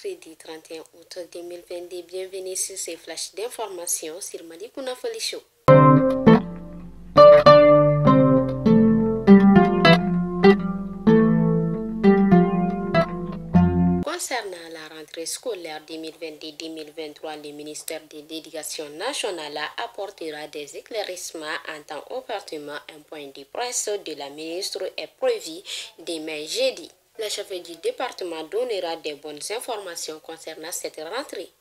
mercredi 31 août 2022. Bienvenue sur ces flashs d'informations sur Malikouna Foli Show. Concernant la rentrée scolaire 2022-2023, le ministère de l'Éducation nationale apportera des éclaircissements en temps opportunement. Un point de presse de la ministre est prévu demain jeudi. Le chef du département donnera des bonnes informations concernant cette rentrée.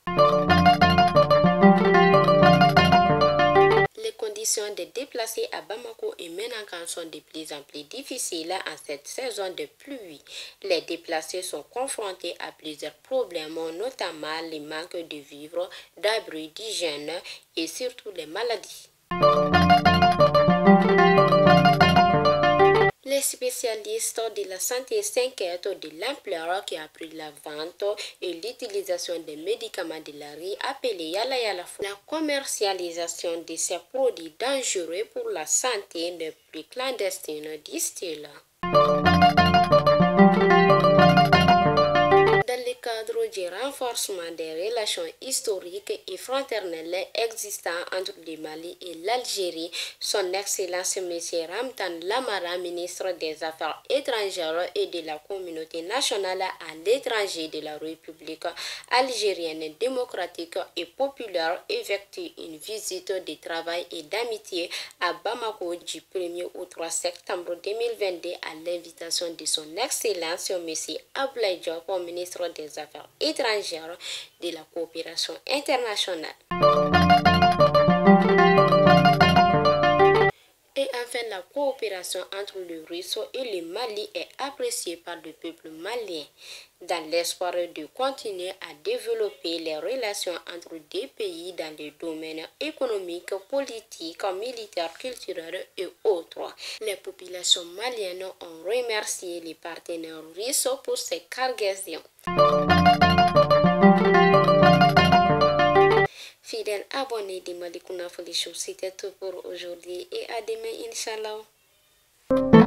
Les conditions de déplacer à Bamako et Menankan sont de plus en plus difficiles en cette saison de pluie. Les déplacés sont confrontés à plusieurs problèmes, notamment le manque de vivres, d'abris, d'hygiène et surtout les maladies. Les spécialistes de la santé s'inquiètent de l'ampleur qui a pris la vente et l'utilisation des médicaments de la riz appelés Yala Yala. La commercialisation de ces produits dangereux pour la santé n'est plus clandestine, disent-ils. Dans le cadre du renforcement des relations historiques et fraternelles existant entre le Mali et l'Algérie, son Excellence M. Ramtan Lamara, ministre des Affaires étrangères et de la communauté nationale à l'étranger de la République algérienne démocratique et populaire, effectue une visite de travail et d'amitié à Bamako du 1er au 3 septembre 2022 à l'invitation de son Excellence M. Abdoulaye Diop, ministre des Affaires étrangères de la coopération internationale. Et enfin, la coopération entre le Russe et le Mali est appréciée par le peuple malien dans l'espoir de continuer à développer les relations entre deux pays dans les domaines économiques, politiques, militaires, culturels et autres. Les populations maliennes ont remercié les partenaires russes pour ces cargaisons. Fidèles abonnés de Malikouna Foli Show, c'était tout pour aujourd'hui et à demain, Inch'Allah.